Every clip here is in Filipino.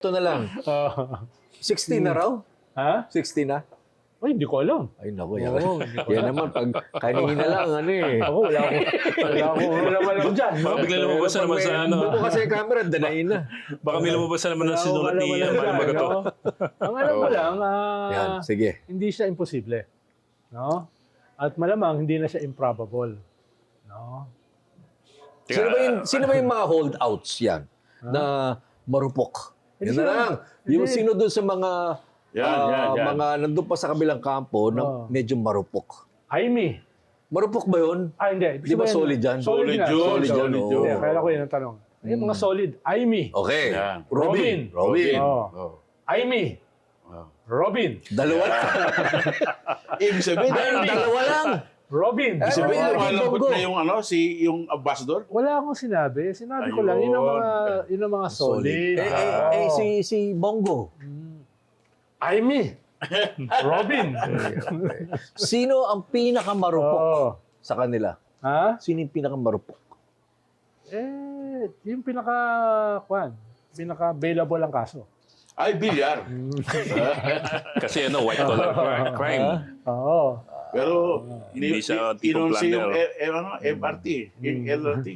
Ito na lang. 16 na raw? Ha? 16 na? Ay, hindi ko alam. Ay, naku. Yan naman, pag kanina lang, ano eh. Ako, wala alam dyan. Baka bigla lumabas na naman sa ano. Buko kasi yung camera, danayin na. Baka may lumabas na naman ng sinulat ni Manny Magato. Ang alam mo lang, Yan, sige. hindi siya imposible. No? At malamang, hindi na siya improbable. No? Sino ba yung mga holdouts yan? Na marupok? Yan na lang. Yung sino doon sa mga Yan. mga nandun pa sa kabilang kampo na medyo marupok. Jaime. Marupok ba yun? Hindi. Di ba solid yan? Solid Solid nga. yun. Solid yan, Solid oo. yun. Hindi, kaya ko yun ang tanong. Yung mga solid. Jaime. Okay. Yan. Robin. Oh. Oh. Jaime. Oh. Robin. Dalawa lang. Ibig sabihin, Dalawa lang. Robin. ibig sabihin, Ano, malambot Bongo? na yung ambassador? Wala akong sinabi. Sinabi ko lang, yun ang mga solid. Si Bongo. Jaime. Robin. Sino ang pinakamarupok Oh. sa kanila? Ha? Sino yung pinakamarupok? Yung pinaka-available ang kaso. Ay, bilyar. Kasi white collar crime. Oo. Pero, Hindi siya tipong inunsi yung planner. MRT, yung LRT.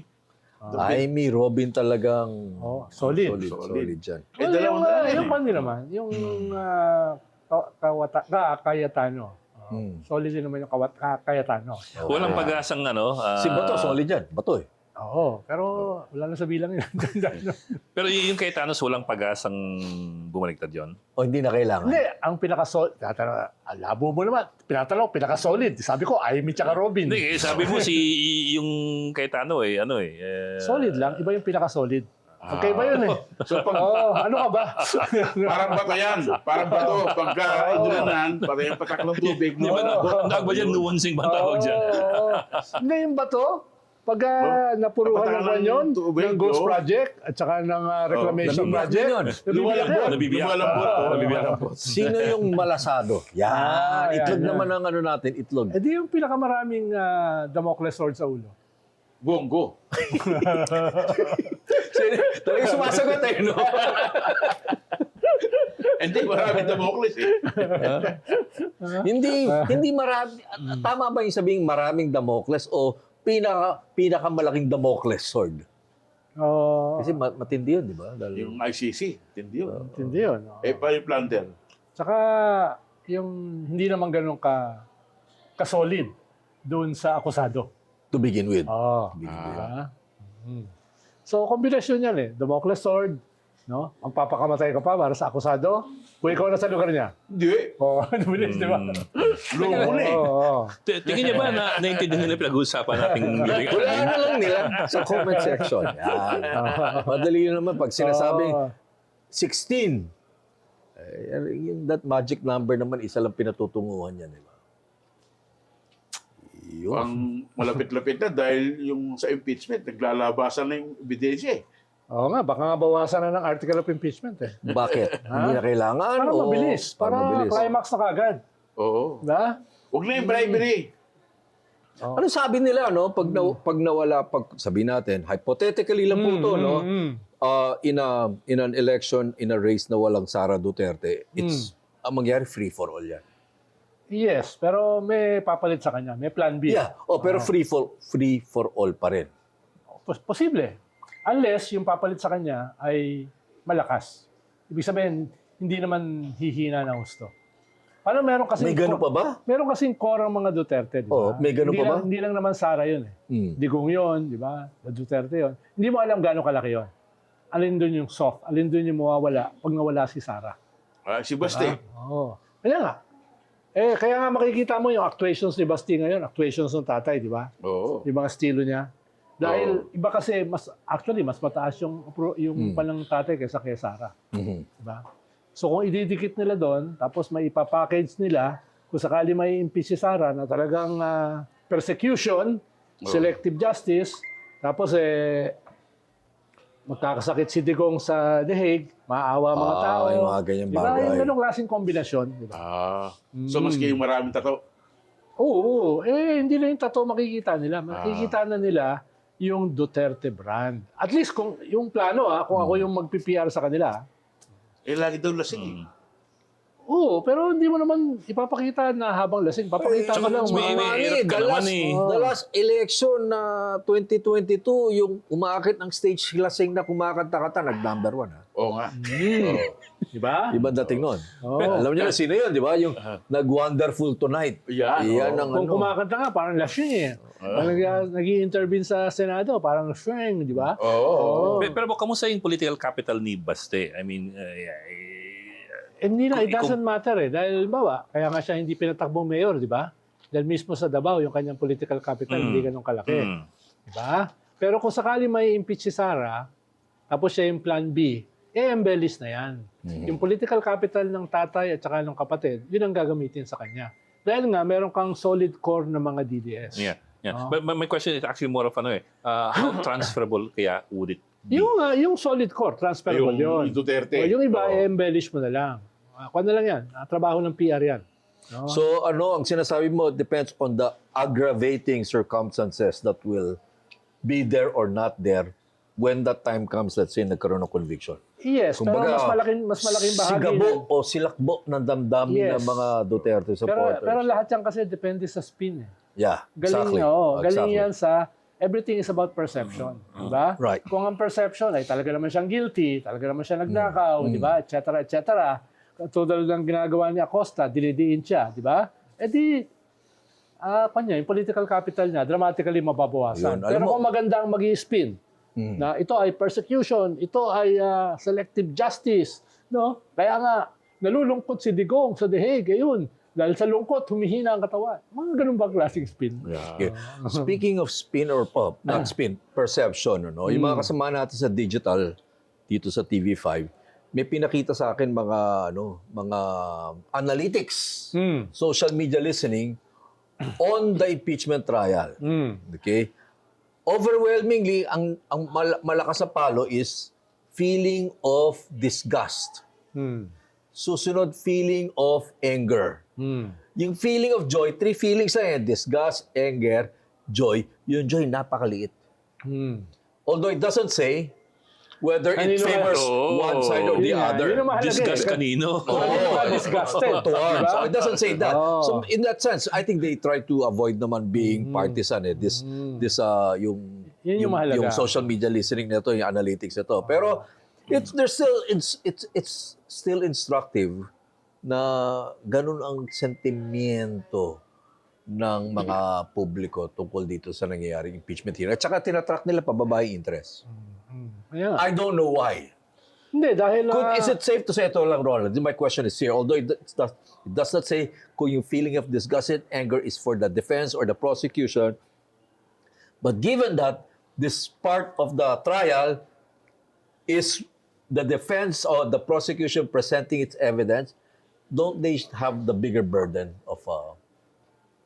Jaime Robin talagang Solid. solid dyan. Dalawang dalawa yung pan din naman, yung Cayetano. Solid din naman yung Cayetano. Walang pag-asang Si Bato, solid dyan. Bato eh. Oo, pero wala na sa bilang yun. pero yung Cayetanos, walang pag-asang bumaligtad yon. O hindi na kailangan. Hindi, ang pinaka-solid, labo mo naman, pinaka-solid. Sabi ko, Jaime tsaka Robin. Hindi, sabi mo yung Cayetano Solid lang, iba yung pinaka-solid. Okay ba yun eh? So, pag, Ano ka ba? parang bato yan. Parang bato. Pagka idulanan, patay ang patak ng tubig Di mo. ba ang ba dyan, nuancing ba ang tawag dyan? Hindi yung bato, pag napuruhan ng ganyan, ng Ghost Project at saka ng Reclamation Nabibiyak Project, yun. Lumalambot. Nabibiyak. Lumalambot. Nabibiyak. Sino yung malasado? Yan. Itlog yan. naman ang natin, itlog. Eh di yung pinakamaraming Damocles sword sa ulo. Bongo. Talagang sumasagot eh, no? Hindi, marami Damocles eh. hindi marami. Tama ba yung sabing maraming Damocles o pinakamalaking Damocles sword? Kasi matindi yun, di ba? Dahil Yung ICC, tindi yun. Hindi yun. Pa yung planter. Tsaka yung hindi naman ganun ka-solid doon sa akusado. to begin with. Diba? So, kombinasyon yan eh. Damocles sword, no? Ang papakamatay ka pa para sa akusado. Kung ikaw na sa lugar niya. Hindi. Bilis, di ba? Lumo na eh. Tingin niyo ba na naintindihan nila pinag-uusapan nating Wala na lang nila sa comment section. Yan. Madali yun naman pag sinasabing 16. Yung that magic number naman, isa lang pinatutunguhan yan. Diba? Yun. Ang malapit-lapit na dahil yung sa impeachment, naglalabasan na yung ebidensya eh. Oo nga, baka nga bawasan na ng article of impeachment eh. Bakit? Hindi na kailangan? Para o mabilis. Para mabilis? climax na kagad. Oo. Diba? Huwag na yung bribery. Ano sabi nila, no? Pag nawala, sabihin natin, hypothetically lang po to, no? In an election, in a race na walang Sara Duterte, it's, ang mangyari, free for all yan. Yes, pero may papalit sa kanya. May plan B. Yeah. Pero free for all pa rin. Posible. Unless yung papalit sa kanya ay malakas. Ibig sabihin, hindi naman hihina na gusto. Paano meron kasi May ganun pa ba? Meron kasing core ang mga Duterte, di ba? May ganun pa ba? Hindi lang naman Sara yun eh. Digong yun, di ba? Duterte yun. Hindi mo alam gaano kalaki yun. Alin doon yung soft, alin doon yung mawawala pag nawala si Sara. Si Basti. Oo. Kaya nga. Kaya nga makikita mo yung actuations ni Basti ngayon, actuations ng tatay, di ba? Oo. Yung mga estilo niya. Dahil iba kasi, mas mataas yung panang tatay kaysa kay Sara. Diba? So kung ididikit nila doon, tapos may ipapackage nila, kung sakali may impeach si Sara na talagang persecution, selective justice, tapos magkakasakit si Digong sa The Hague, maaawa mga tao. Yung mga ganyang diba? bagay. Yung ganong klaseng kombinasyon. Diba? So maski yung maraming tato. Oo. Hindi na yung tattoo makikita nila. Makikita na nila yung Duterte brand. At least kung yung plano, kung ako yung mag-PPR sa kanila, Eh, lagi daw lasing. eh. Oo, pero hindi mo naman ipapakita na habang lasing. Papakita mo lang. may- mga- hirap ka naman eh. The last election na 2022, yung umakit ng stage lasing na kumakanta-kanta, nag-number 1. Oo nga. Di ba? Iba dating nun. Oo. Alam niyo na sino yun, di ba? Yung nag-Wonderful Tonight. Yan, Yan ang Kung ano. kumakanta nga, parang lasing eh. Nag-i-intervene sa Senado, parang lasing, di ba? Oo. Pero kamusta yung political capital ni Baste? I mean, Hindi na, it doesn't matter eh. Dahil bawa, kaya nga siya hindi pinatakbong mayor, di ba? Dahil mismo sa Davao, yung kanyang political capital, hindi ganun kalaki. Di ba? Pero kung sakali may impeach si Sara, tapos siya yung plan B, embellish na yan. Yung political capital ng tatay at saka ng kapatid, yun ang gagamitin sa kanya. Dahil nga, meron kang solid core na mga DDS. yeah. But my question is actually more of how transferable kaya would it be? Yung solid core, transferable yun. Yung Duterte. O, yung iba, embellish mo na lang. Kuha na lang yan. Trabaho ng PR yan. No? So ano, ang sinasabi mo depends on the aggravating circumstances that will be there or not there when that time comes, let's say, nagkaroon ng conviction. Yes, pero mas malaking bahagi. Sigabo o silakbo ng damdamin Yes. ng mga Duterte supporters. Pero lahat yan kasi depende sa spin. Eh. Yeah, Galing, exactly. galing Exactly. yan sa everything is about perception. Diba? Right. Kung ang perception ay talaga naman siyang guilty, talaga naman siya nagnakaw, diba? Et cetera. Tulad ng ginagawa ni Acosta, dinidiin siya, diba? Eh di, yung political capital niya, dramatically mababawasan. Yun. Alam Pero mo- kung maganda ang mag-i-spin, na ito ay persecution, ito ay selective justice, no? Kaya nga, nalulungkot si Digong sa The Hague, ayun. Dahil sa lungkot, humihina ang katawan. Mga ganun ba klaseng spin? Okay. Speaking of spin or pop, not spin, perception, no? Yung mga kasama natin sa digital dito sa TV5, may pinakita sa akin mga analytics, social media listening on the impeachment trial. Okay? Overwhelmingly, ang malakas na palo is feeling of disgust. Susunod, feeling of anger. Yung feeling of joy, 3 feelings na yan, disgust, anger, joy. Yung joy, napakaliit. Although it doesn't say whether it Kanino favors Oh, one side or the yun nga, other. yun ang mahalaga Discuss eh. kanino. Kanino ka disgusted? To arms. Diba? So it doesn't say that. Oh. So in that sense, I think they try to avoid naman being partisan. This yung Yun yung mahalaga. yung social media listening nito, yung analytics nito. Pero it's still instructive na ganun ang sentimiento ng mga publiko tungkol dito sa nangyayaring impeachment hearing. At saka tinatrack nila pababa yung interest. Ayan. I don't know why. Hindi, dahil... Is it safe to say ito lang, Ronald? My question is here. Although it does not say kung yung feeling of disgust and anger is for the defense or the prosecution, but given that this part of the trial is the defense or the prosecution presenting its evidence, don't they have the bigger burden of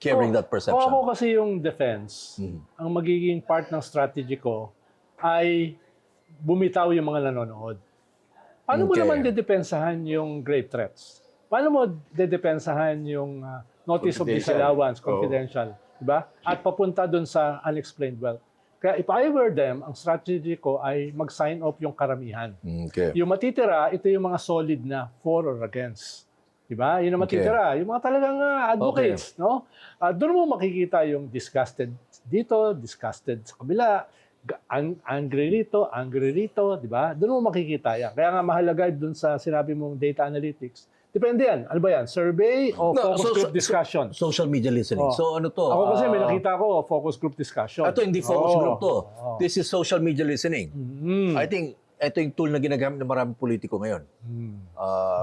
carrying that perception? Kung ako kasi yung defense, ang magiging part ng strategy ko ay bumitaw yung mga nanonood. Paano mo Okay. naman dedepensahan yung grave threats? Paano mo dedepensahan yung notice of Confidential. disallowance, confidential? Diba? At papunta dun sa unexplained wealth. Kaya if I were them, ang strategy ko ay mag-sign off yung karamihan. Okay. Yung matitira, ito yung mga solid na for or against. Diba? Yun ang matitira. Yung mga talagang advocates. No? Doon mo makikita yung disgusted dito, disgusted sa kabila, angry rito, di ba? Doon mo makikita yan. Kaya nga mahalaga doon sa sinabi mong data analytics. Depende yan. Ano ba yan? Survey o focus group discussion? Social media listening. Oh. So ano to? Ako kasi may nakita ko, focus group discussion. Ito hindi focus Oh. group to. This is social media listening. I think ito yung tool na ginagamit ng maraming politiko ngayon.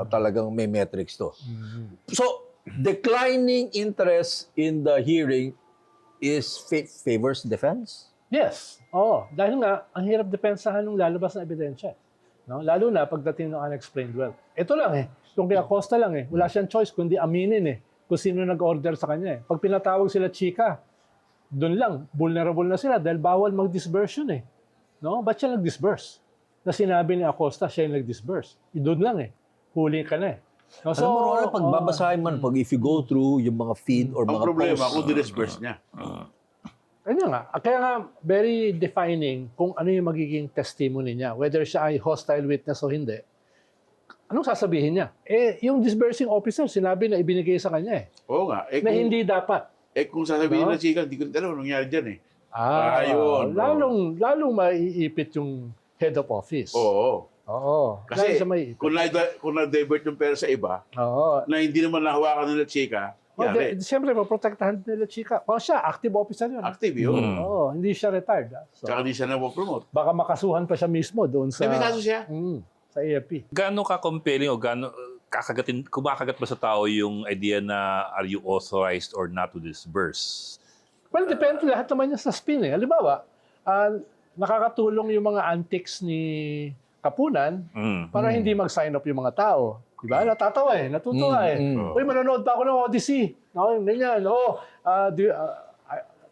Talagang may metrics to. So, declining interest in the hearing is favors defense? Yes. Oo. Dahil nga, ang hirap depensahan ng lalabas na ebidensya. No? Lalo na pagdating ng unexplained wealth. Ito lang eh. Kung kaya Costa lang eh. Wala siyang choice kundi aminin eh. Kung sino nag-order sa kanya eh. Pag pinatawag sila chika, doon lang, vulnerable na sila dahil bawal mag-disburse yun eh. No? Ba't siya nag-disburse? Na sinabi ni Acosta, siya yung nag-disburse. Doon lang eh. Huli ka na eh. No, Alam mo, Ronald, pag babasahin man, pag if you go through yung mga feed or Ang mga problema, posts, kung dinisperse niya. Kaya nga. Kaya nga, very defining kung ano yung magiging testimony niya. Whether siya ay hostile witness o hindi. anong sasabihin niya? Yung disbursing officer, sinabi na ibinigay sa kanya Oo nga. na hindi dapat. Kung sasabihin No? na chika, hindi ko alam anong nangyari dyan eh. Yun. Yun. Lalong maiipit yung head of office. Oo. Oo. Kasi Lalo siya maiipit. kung na-divert yung pera sa iba, Oo. na hindi naman nahawakan nila chika, yari. Siyempre, maprotektahan nila chika. Kung siya, active officer yun. Active yun. Oo, hindi siya retired. So, Tsaka hindi siya na-promote. baka makasuhan pa siya mismo doon sa... May kaso siya. Sa AFP. Gaano ka-compelling o gaano kumakagat ba sa tao yung idea na are you authorized or not to disburse? Well, depende lahat naman yan sa spin eh. Halimbawa, nakakatulong yung mga antics ni Kapunan para hindi mag-sign up yung mga tao. Diba? Natatawa eh. Natutuwa eh. Uy, manonood pa ako ng Odyssey. No, ganyan.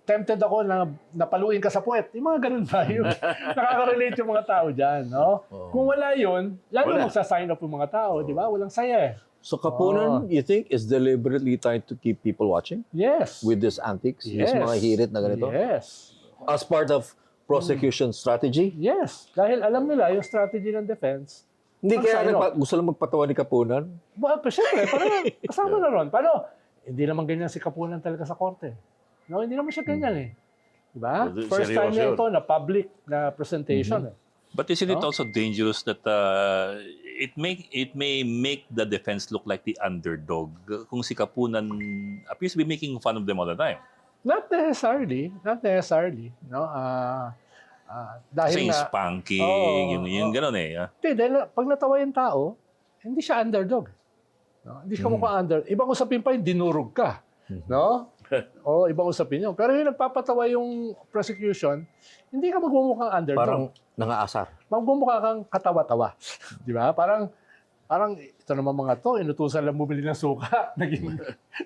Tempted ako na napaluin ka sa puwet. Yung mga ganun ba? Yung, nakaka-relate yung mga tao dyan. No? Kung wala yun, lalo magsa-sign up yung mga tao. Diba? Walang saya eh. So Kapunan, you think, is deliberately trying to keep people watching Yes. with this antics? Yes. These mga hirit na ganito? Yes. As part of prosecution strategy? Yes. Dahil alam nila yung strategy ng defense. Hindi kaya Sign off. gusto lang magpatawa ni Kapunan? Well, siyempre, parang kasama na ron. Paano? Hindi naman ganyan si Kapunan talaga sa korte. No, hindi naman siya ganyan eh. Diba? Well, First time seryoso niya yun. ito na public na presentation. Eh. But isn't it also dangerous that it may make the defense look like the underdog kung si Kapunan appears to be making fun of them all the time? Not necessarily. Not necessarily. No? Dahil Kasi yung na, spanking, yung gano'n eh. Hindi, dahil pag natawa yung tao, hindi siya underdog. No? Hindi siya mukhang underdog. Ibang usapin pa yung dinurog ka. No? O, ibang usapin yun. Pero yung nagpapatawa yung prosecution, hindi ka magmumukhang underdog. Parang nangaasar. Magmumukha kang katawa-tawa. Di ba? Parang ito naman mga to, inutusan lang bumili ng suka, naging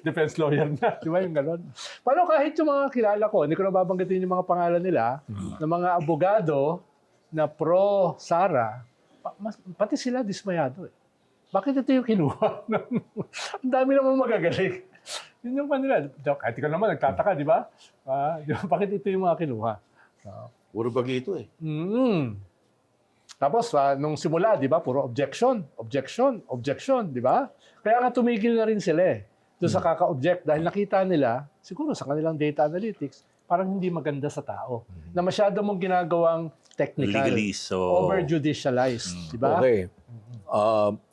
defense lawyer na. Di ba yung gano'n? Paano kahit yung mga kilala ko, hindi ko na babanggitin yung mga pangalan nila, ng mga abogado na pro-Sara, pati sila dismayado eh. Bakit ito yung kinuha? Ang dami naman magagaling. Yun yung kanila. Kahit ikaw naman nagtataka, di ba? Bakit ito yung mga kinuha? Puro bagi ito eh. Tapos, nung simula, di ba, puro objection, di ba? Kaya nga tumigil na rin sila eh. Doon sa kaka-object dahil nakita nila, siguro sa kanilang data analytics, parang hindi maganda sa tao. Na masyado mong ginagawang technical, Legally, so... over-judicialized, di ba? Okay.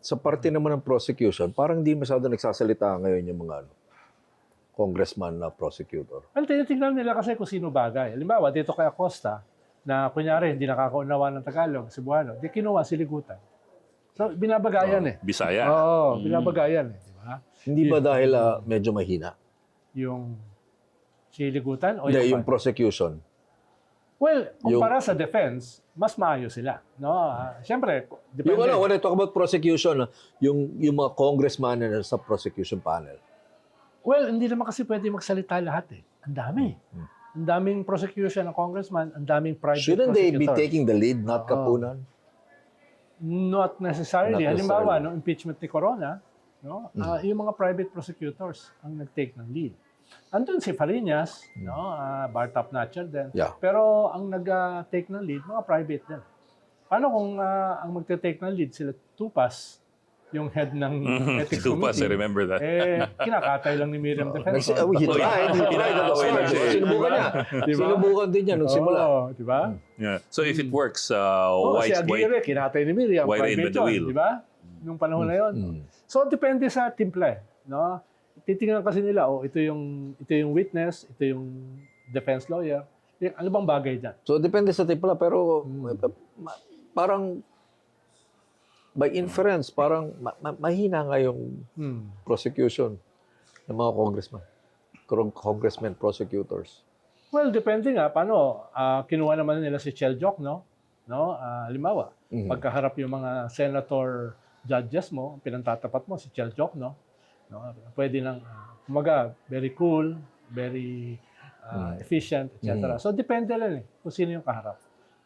Sa parte naman ng prosecution, parang hindi masyado nagsasalita ngayon yung mga congressman na prosecutor. Well, tinitignan nila kasi kung sino bagay. Halimbawa, dito kay Acosta, na kunyari, hindi nakakaunawa ng Tagalog, Cebuano, di kinuha siligutan. So, binabagayan eh. Bisaya. Oo, binabagayan eh. Di ba? Hindi ba dahil medyo mahina? Yung siligutan o Hindi, yung prosecution. Well, kumpara sa defense, mas maayos sila. No? Siyempre, depende. Yung when I talk about prosecution, yung mga congressman na sa prosecution panel. Well, hindi naman kasi pwede magsalita lahat eh. Ang dami. Ang daming prosecution ng congressman, ang daming private Shouldn't they prosecutor. be taking the lead, not Kapunan? Not necessarily. Not Halimbawa, necessarily. no, impeachment ni Corona, no, yung mga private prosecutors ang nag-take ng lead. Andun si Fariñas, no, bar top notcher din. Yeah. Pero ang nag-take ng lead, mga private din. Paano kung ang magte-take ng lead sila Tupas, yung head ng ethics Tupas, I committee, remember that. kinakatay lang ni Miriam Defensor. He tried. Sinubukan niya. Diba? Sinubukan din niya nung simula. Oo, di ba? Yeah. So if it works, Si white, Aguirre, kinatay ni Miriam. white Private invent the wheel. yun, di ba? Nung panahon na yun. So, depende sa timpla. No? Titingnan kasi nila, ito yung witness, ito yung defense lawyer. Ano bang bagay dyan? So, depende sa tipla. Pero, parang, by inference, parang mahina nga yung prosecution ng mga congressmen, prosecutors. Well, depende nga. Paano? Kinuha naman nila si Cheljok, no? Halimbawa, pagkaharap yung mga senator judges mo, pinantatapat mo si Cheljok, no? Pwede lang, kumaga, very cool, very efficient, etc. So, depende lang eh, kung sino yung kaharap.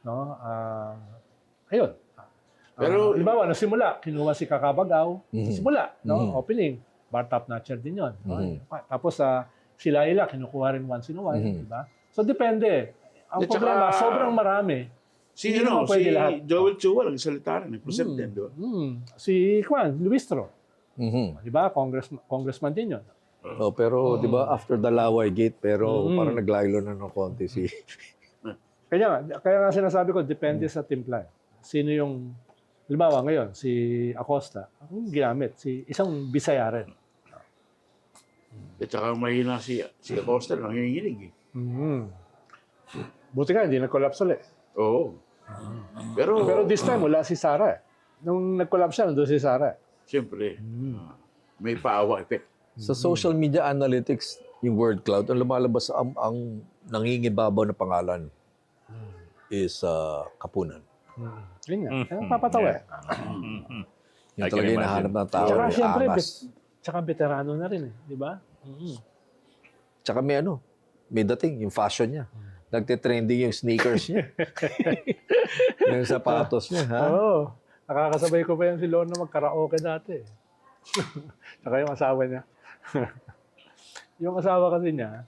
No? Ayun. Pero, halimbawa, simula, kinuha si Kakabagaw, simula, no? Opening, bar top notcher din yun. No? Tapos, si Laila, kinukuha rin once in a while, di ba? So, depende. Ang problema, sobrang marami. Si, Hindi naman si pwede lahat. Joel Chua, nagsalita rin, president, di ba? Si Luistro. Mhm. Di ba? Congressman din yun. Oh, pero 'di ba after the Laway Gate pero parang naglaylo na ng konti si Kaya nga sinasabi ko, depende sa timpla. Sino yung, halimbawa ngayon, si Acosta, ang ginamit, isang Bisaya rin. At saka mahina si Acosta, nanginginig eh. Buti nga, hindi nag-collapse ulit. Oo. Pero This time, wala si Sara. Nung nag-collapse siya, nandun si Sara. siyempre, may paawa effect. sa social media analytics yung word cloud ang lumalabas ang nangingibabaw na pangalan is Kapunan. Yun nga. Papatawa eh. Yung I can talaga imagine. hinahanap ng tao. Tsaka yung siyempre, angas. tsaka veterano na rin eh. Di ba? Tsaka may dating yung fashion niya. Nagte-trending yung sneakers niya. yung sapatos niya, ha? Oo. Nakakasabay ko pa yan si Lorna mag-karaoke dati. Tsaka yung asawa niya. Yung asawa kasi niya,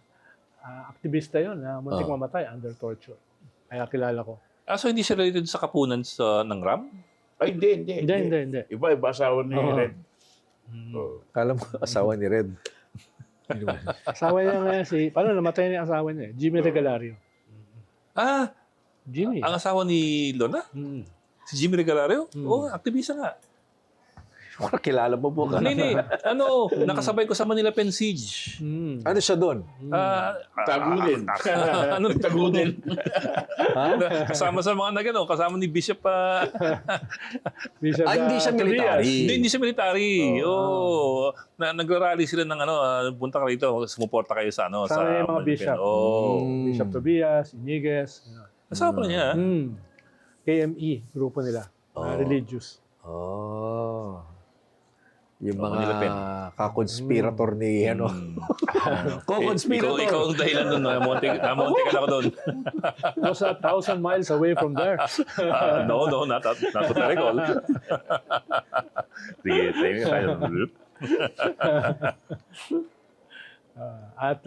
aktivista yun, muntik mamatay under torture. Kaya kilala ko. So hindi siya related sa Kapunan ng RAM? Ay, hindi. Hindi. Iba asawa ni Red. Oo. Kala mo, asawa ni Red. Asawa niya nga paano namatay niya asawa niya? Jimmy Regalario. Jimmy. Ang asawa ni Lona? Si Jimmy Regalario? Oo, aktivista nga. Kilala mo po ka. Hindi. Nakasabay ko sa Manila Pen Siege. Ano siya doon? Tagudin. Ano Tagudin. kasama sa mga kasama ni Bishop. Bishop hindi siya military. Hindi siya military. Oo. Nagrarally sila ng punta ka rito, sumuporta kayo sa Sama yung mga Manila bishop. Pen. Oo. Bishop Tobias, Iniguez. Asawa pala niya. KME, grupo nila. Religious. Oh. Yung Manila Pen. mga kakonspirator ni Ko-conspirator. Ikaw ang dahilan doon. Namonte ka na ako doon. It was 1,000 miles away from there. No, not what I recall. Sige, tayo. At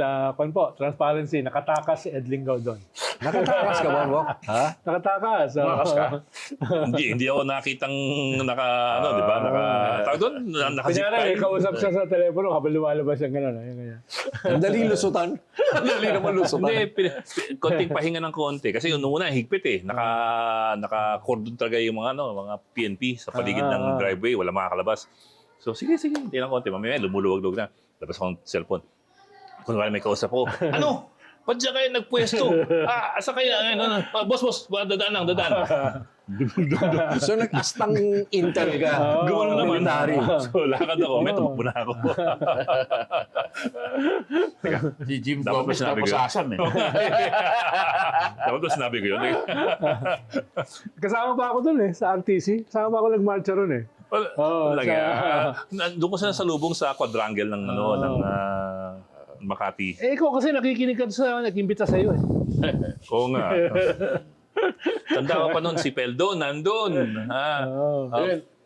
transparency, nakatakas si Ed Lingaw doon. Nakatakas ka ba, Bok? Ha? Nakatakas. Malakas ka. Hindi ako nakitang di ba? Tawag doon, nakazip Kunyari, kausap siya sa telepono habang lumalabas siya gano'n. Ang dali lusutan. Ang dali naman lusutan. Hindi, konting pahinga ng konti. Kasi nung una, higpit eh. Naka-cordon talaga yung mga PNP sa paligid ng driveway. Wala makakalabas. So, sige, hindi lang konti. Mamaya, lumuluwag-luwag na. Labas akong cellphone. Kung may kausap ko, ba't dyan kayo nagpwesto? Asa kayo? Boss, dadaan. So, nag-astang intel ka. Gumano naman. Military. So, lakad ako. May tumakbo na ako. Si Jim Dapat Gomez ba sinabi ko yun? kapasasan eh. Dapat ba sinabi ko yun? Kasama pa ako doon sa RTC. Kasama pa ako nagmarcha ron eh. Doon ko sila salubong sa quadrangle ng Makati. Ikaw kasi nakikinig ka sa nag-imbita sa'yo eh. Oo nga. Tanda ko pa noon, si Peldo, nandun.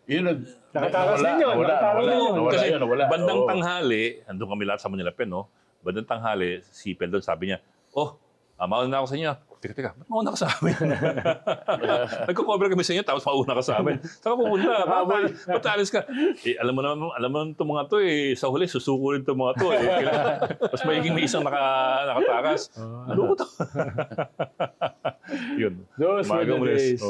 Yun. Nakatakas din yun. Nakatakas din yun. Kasi nawala. bandang Oo. tanghali, andun kami lahat sa Manila Pen, no? Bandang tanghali, si Peldo sabi niya, mauna na ako sa inyo. Teka, ba't mauna ka sa amin? Nagko-cover kami sa inyo, tapos mauna ka sa amin. Saka pupunta, ba't alis ka? Alam mo itong mga to sa huli, susukulin itong mga to Mas magiging may isang nakatakas. Ano ko to? Yun. Those were the Umagang ulis. days.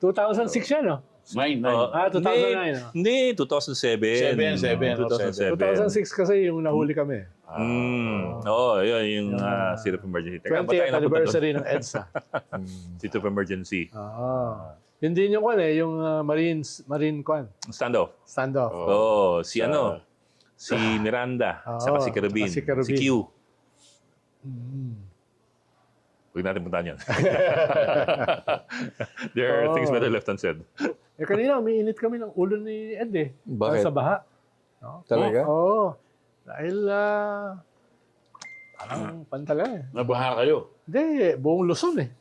2006 yan, no? 2009. Hindi, 2007. 2006 kasi yung nahuli kami. Yun yung State of Emergency. Teka, ba't 20th tayo napunta anniversary ng EDSA. doon? State of Emergency. Yun din yung yung Marine Standoff. standoff. Si Miranda, saka si Carabin, si Carabin. si Q. Huwag natin puntahan yan. There are things better left unsaid. Kanina, umiinit kami ng ulo ni Ed eh. Bakit? Sa baha. No? Talaga? Oo. Dahil, parang pantala eh. Nabaha kayo. Hindi, buong Luzon eh.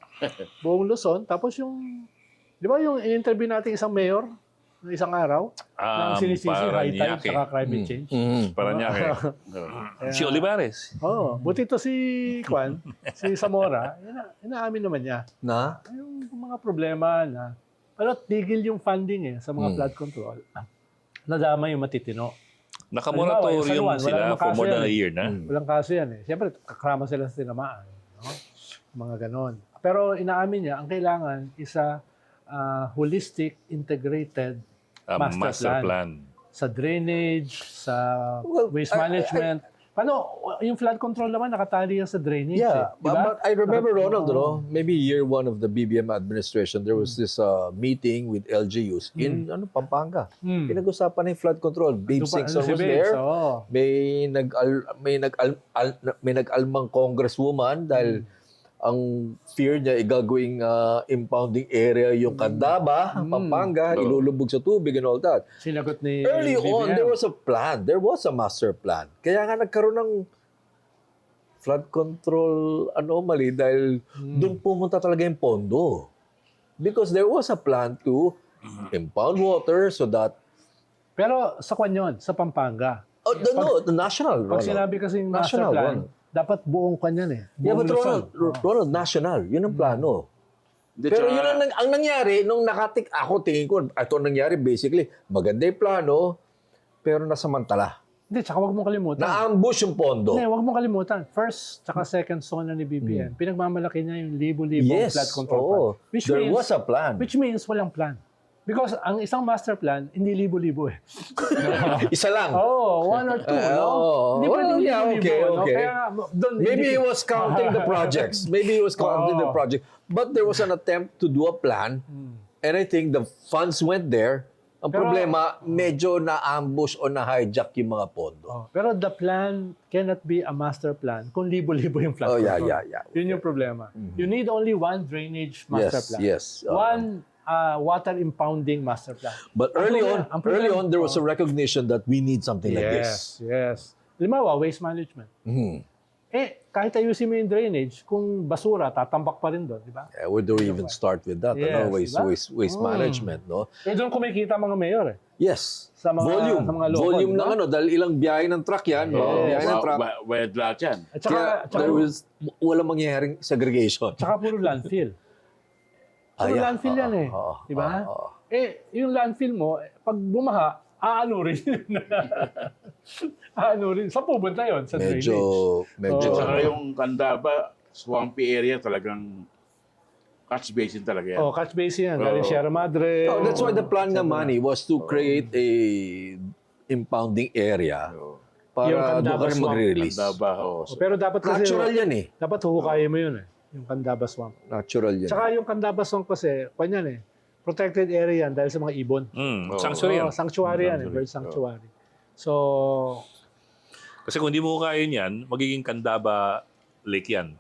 Buong Luzon. Tapos di ba yung in-interview natin isang mayor ng isang araw ng sinisisi, high tide, Paranaque. saka climate change. Paranaque. Si Olivares. Oo. Buti to si Juan, si Zamora, inaamin naman niya. Na? Yung mga problema na, pero tigil yung funding sa mga flood control. Nadama yung matitino. Nakamoratorium Halimbawa, yung San Juan, sila wala namang for kaso more than yan a year na. Walang kaso yan Siyempre, kakrama sila sa tinamaan. No? Mga ganon. Pero inaamin niya, ang kailangan isa holistic, integrated master plan. Sa drainage, sa Well, waste management. Paano, yung flood control naman, nakatali yan sa drainage. Yeah, Diba? but I remember, Ronald, maybe year one of the BBM administration, there was this meeting with LGUs in Pampanga. Pinag-usapan na yung flood control. Babe Singson was there. May nag-almang congresswoman dahil ang fear niya igagawing impounding area yung Candaba, Pampanga, ilulubog sa tubig and all that. Sinagot ni Early on, BBM. there was a plan. There was a master plan. Kaya nga nagkaroon ng flood control anomaly dahil doon pumunta talaga yung pondo. Because there was a plan to impound water so that... Pero sa kwan yun, sa Pampanga. the national. Pag Ronald. sinabi kasing master National plan, one. dapat buong kwan yan Yeah, Buong but Luzon. Ronald, national. Yun ang plano. Hindi, Pero tsaka- yun ang nangyari, nung ako tingin ko, ito ang nangyari basically, maganda yung plano, pero nasamantala. Hindi, tsaka huwag mong kalimutan. Na-ambush yung pondo. Hindi, huwag mong kalimutan. First, tsaka second zone na ni BBM, pinagmamalaki niya yung libo-libong Yes, flood control oo. plan. Which There means, was a plan. Which means walang plan. Because ang isang master plan, hindi libo-libo Isa lang. Oh, one or two, no? Hindi well, pwedeng yeah, libo-libo, okay, no? okay. Kaya, doon, Maybe he was counting the projects. Maybe he was counting the project. But there was an attempt to do a plan. And I think the funds went there. Ang problema, medyo na-ambush o na-hijack yung mga pondo. Pero the plan cannot be a master plan kung libo-libo yung flood Oh, yeah, control. yeah. Yun yung problema. You need only one drainage master plan. Yes. One water impounding master plan. But early on, there was a recognition that we need something like this. Yes. Halimbawa, waste management. Kahit ayusin mo yung drainage, kung basura, tatambak pa rin doon, di ba? Where do we even start with that? Yes, diba? Waste management, no? Doon kumikita mga mayor Yes. Sa mga local, Volume diba? ng dahil ilang biyahe ng truck yan. Mga biyahe ng truck. Wet lahat yan. At saka, Kaya walang mangyayaring segregation. tsaka puro landfill. Puro yeah. landfill yan di ba? Yung landfill mo, pag bumaha, aano rin. Aano rin. Saan pupunta yun? Sa drainage. Medyo, Tsaka yung Candaba, swampy area talagang catch basin talaga yan. Catch basin yan. Galing Sierra Madre. that's why the plan ng money was to create a impounding area Yung para doon Candaba ka rin Swamp. magre-release. Candaba, Pero dapat kasi, Natural yan dapat huhukayin mo yun yung Candaba Swamp. Natural yan. Tsaka yung Candaba Swamp kasi, kanyan protected area yan dahil sa mga ibon. Sanctuary yan. Sanctuary yan, bird sanctuary. So, Kasi kung di mo kain yan, magiging Candaba Lake yan.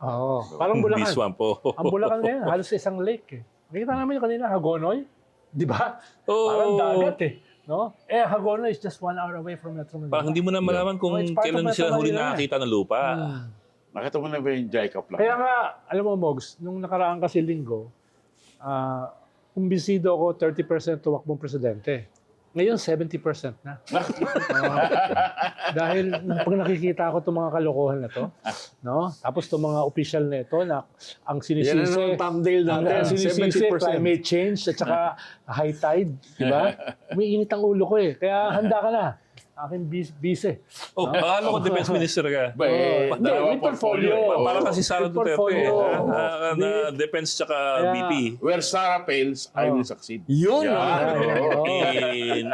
parang Bulacan. Swamp po. Ang Bulacan ngayon, halos isang lake. Nakita namin yung kanina, Hagonoy. Di ba? Oh. Parang dagat no? Hagonoy is just 1 hour away from Metro Manila. Parang hindi mo na malaman kung it's part kailan of sila Metro huli Manila. nakakita ng lupa. Nakita mo na ba yung Jacob lang? Kaya nga, alam mo, Mogs, nung nakaraan kasi linggo, kumbinsido ako 30% tumakbong presidente. Ngayon, 70% na. Dahil pag nakikita ko itong mga kalokohan na to, no? Tapos itong mga official na ito, na ang Yan sinisisi, ang thumbnail natin. ang sinisisi, 70%. climate change, at saka high tide, di ba? Umiinit ang ulo ko Kaya handa ka na. Aking bise. Akala ko defense minister ka. Hindi, with portfolio. Para kasi Sara With Duterte. portfolio. Na defense tsaka VP. Where Sarah fails, I will succeed. Yun!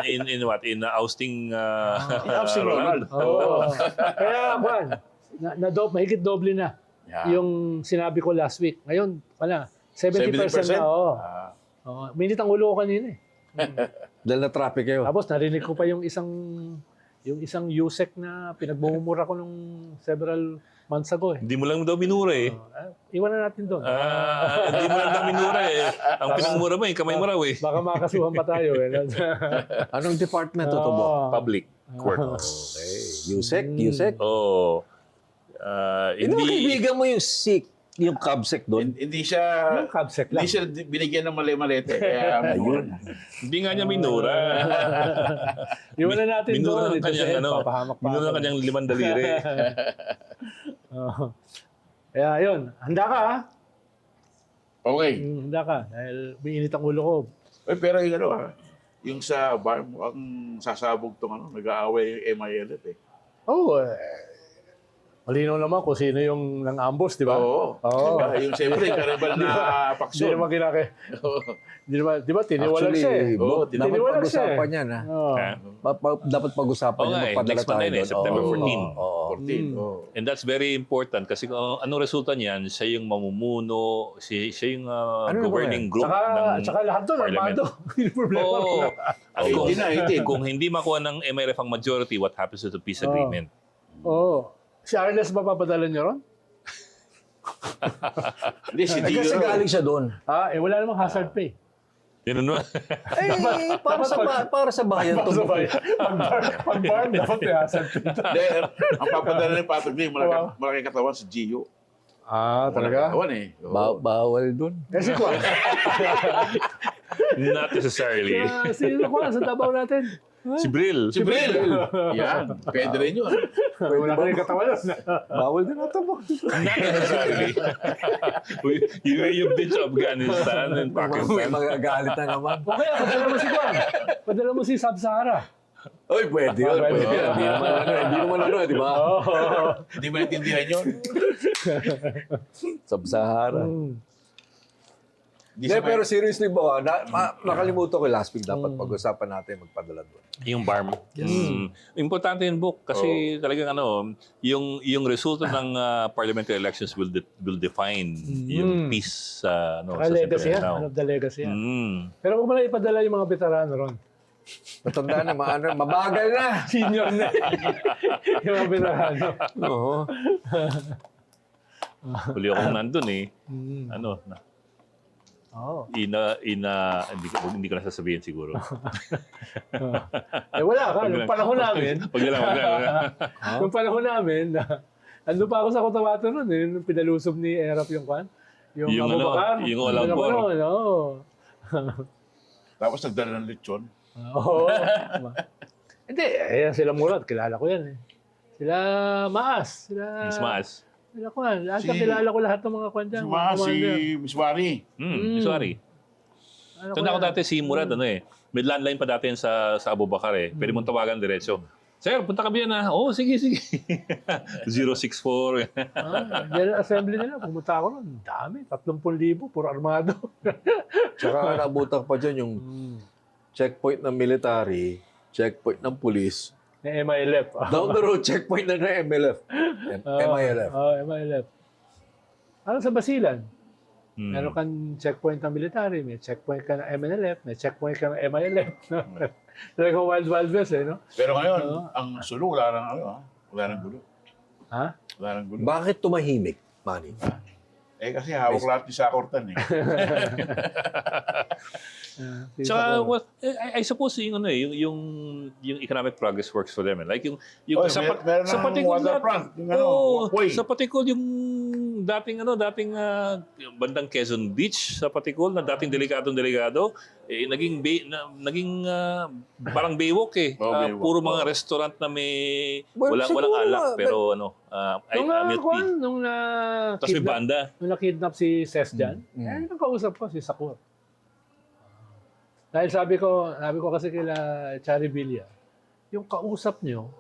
In what? In ousting Ousting Ronald. Kaya, Juan, mahigit doble na Yeah. yung sinabi ko last week. Ngayon, 70% na. Minit ang ulo ko kanina Dahil na-traffic kayo. Tapos narinig ko pa yung isang USEC na pinagmumura ko nung several months ago Hindi mo lang daw minura Iwanan natin doon. Hindi mo lang daw minura Ang pinangmura mo kamay mo raw Baka makasuhan pa tayo Anong department ito, Bo? Public court. Okay. USEC? Oh. Hindi Hindi. kaibigan mo yung SIC yung cabsec doon. Hindi siya Yung cabsec lang. hindi siya binigyan ng mali-malete. Kaya ayun. Hindi nga niya minura. Iwan na natin Minura doon. ng kanyang, Papahamak pa. minura ng kanyang 5 daliri. Oo. Kaya yun, handa ka ha? Okay. Handa ka. Dahil umiinit ang ulo ko. Pero yung yung sa bar, mukhang sasabog tong nag-aaway yung MILF eh. Oo. Malinaw naman kung sino yung nang-ambush, di ba? Oo. Oo. Diba? Yung siyempre, karibal na Hindi paksyon. naman Hindi naman, di ba, tiniwalag Actually, siya eh. Oo, dapat tiniwalag siya eh. pag-usapan yan. Ha? Oo. Ha? Dapat pag-usapan Oo yan. nga eh, Magpadala next month tayo na yun eh, doon. September Oo. 14. Oo. 14. Oh. And that's very important kasi kung anong resulta niyan, siya yung mamumuno, siya yung Ano na ba governing group Tsaka lahat doon, parliament. armado. Hindi problema. Oo. At kung, Hindi. kung hindi makuha ng MLF ang majority, what happens to the peace agreement? Oo. Si Arles ba papadala niyo ron? Hindi, si Eh, Gio kasi raw. galing siya doon. Wala namang hazard pay. Yun ano? Para sa bayan to. Pag-bar, dapat may hazard pay. Hindi, ang papadala ni Patrick Lee, malaki katawan si Gio. Malaki katawan eh. Oo. Bawal doon. Eh, si Kwan. Not necessarily. Sino Kwan sa tabaw natin? Si Bril. Si Bril. Yan, pwede rin yun. Wala ka rin katawan. Bawal din ang tabak. Not necessarily. You've been to Afghanistan and May Pakistan. magagalit na naman. O kaya, padala mo si Kwan. Padala mo si Sub-Sahara. Oy, pwede yun. Pwede Pwede yun. yun. Hindi naman di ba? Hindi maintindihan yun. Sub-Sahara. Hindi Hindi, siya pero seriously ba, nakalimutan ko last week, dapat pag-usapan natin magpadala doon. Yung BARM. Importante yun, Book. Kasi talagang yung resulta ng parliamentary elections will define yung peace sa Saka sa legacy yan. Senado. Ano the legacy yan. Mm. Pero kung mala ipadala yung mga veterano ron. Matanda na, mabagal na. Senior na. Yung mga veterano. Oo. Huli akong nandun eh. Oo. Hindi ko na sasabihin siguro. Wala ka. Nung panahon namin, Wag na lang. nung panahon namin, ando pa ako sa Cotabato nun eh, nung pinalusob ni Erap yung kwan. Yung Abubakar. yung Olambor. Tapos nagdala ng lechon. Oo. Hindi, ayan sila Murad. Kilala ko yan eh. Sila Maas. Miss Mas. Sila kwan. Lahat kilala ko lahat ng mga kwan dyan. Si mga commander. Miss Wari. Sorry. Ano Tanda ko yan? dati si Murad, may landline pa dati yan sa Abubakar eh. Pwede mong tawagan diretso. Sir, punta ka ba yan Oo, sige. 064. General Assembly nila, pumunta ako nun. Dami, 30,000, puro armado. Tsaka nabutak pa dyan yung checkpoint ng military, checkpoint ng police, Na MILF. down the road, checkpoint na ng MLF. MILF. MILF. Ano sa Basilan? Meron kang checkpoint ng military, may checkpoint ka ng MNLF, may checkpoint ka ng MILF. Talagang wild west eh, no? Pero ngayon, ang sulo, wala nang wala nang gulo. Ha? Wala nang gulo. Bakit tumahimik, Manny? Kasi hawak lahat ni Sakortan eh. Tsaka, well, I suppose yung economic progress works for them. Like yung meron sa ng Patikul waterfront, yung walkway. sa Patikul yung dating bandang Quezon Beach sa Patikul na dating delikado naging parang Baywalk eh. Baywalk. Puro mga restaurant na may Well, walang siguro alak nga, pero milk tea. Nung Tapos may banda. na-kidnap si Ses dyan, nung kausap ko si Sakur. Dahil sabi ko kasi kila Chari Villa, yung kausap nyo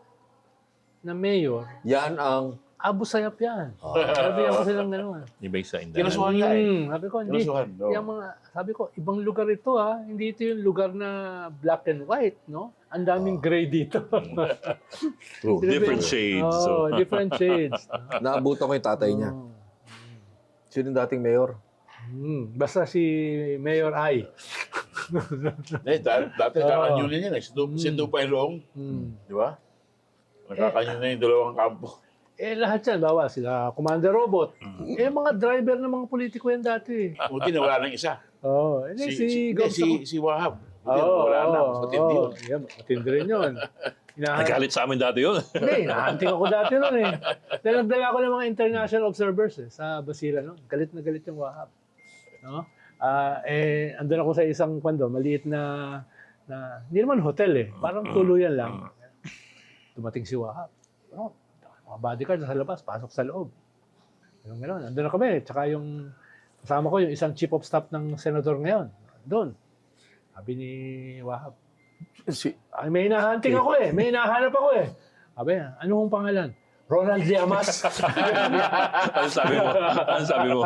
na mayor, Yan ang... Abu Sayyaf yan. Sabi ko silang gano'n. Iba yung sa Indan. Kinasuhan niya eh. Sabi ko, hindi. Kinasuhan. Sabi ko, ibang lugar ito Hindi ito yung lugar na black and white, no? Ang daming gray dito. True. Different shades. Oh, different shades. Naabutan ko yung tatay niya. Sino yung dating mayor? Basta si Mayor Ai. Dati kakanyunin yan eh. Si Tupay Loong. Di ba? Nakakanyunin yung dalawang kampo. Lahat yan, bawa sila Commander Robot. Mga driver ng mga politiko yan dati. Buti na wala nang isa. Si Si Wahab. Buti na wala na. Matindi yun. Matindi rin yun. Nagalit sa amin dati yun. Hindi, nahanting ako dati noon eh. Dahil nagdala ko ng mga international observers sa Basira noon. Galit na galit yung Wahab. No? Andun ako sa isang kwando, maliit na hindi naman hotel eh. Parang tuluyan lang. Dumating si Wahab. No? Mga bodyguard sa labas, pasok sa loob. Gano'n. Andun na kami. Tsaka yung kasama ko, yung isang chief of staff ng senador ngayon. Doon. Sabi ni Wahab, may hinahanting ako eh. May hinahanap ako eh. Sabi, ano hong pangalan? Ronald Llamas. Ano sabi mo? Ano sabi mo?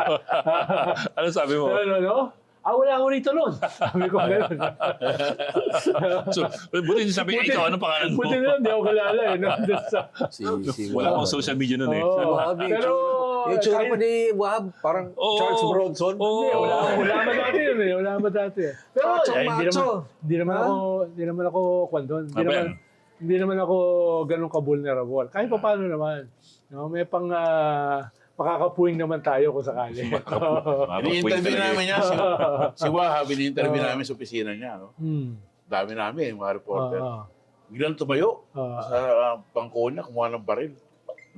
Ano sabi mo? No? Wala ako rito noon. Sabi ko gano'n. So, buti sabi niya, ikaw, anong pangalan mo? Buti na, hindi ako kilala eh. No? Wala akong social media nun eh. Oo. Pero, Yung tsura pa ni Wahab, parang Oo. Charles Bronson. Hindi, wala ba dati yun eh. Wala ba dati eh. Pero, hindi naman ako kwandon. Hindi naman ako ganun ka-vulnerable. Kahit pa paano naman. No, may pang makakapuwing naman tayo kung sakali. Ini-interview namin niya. Si Wahab, ini-interview namin sa opisina niya. No? Dami namin, mga reporter. Biglang tumayo sa bangko niya, kumuha ng baril.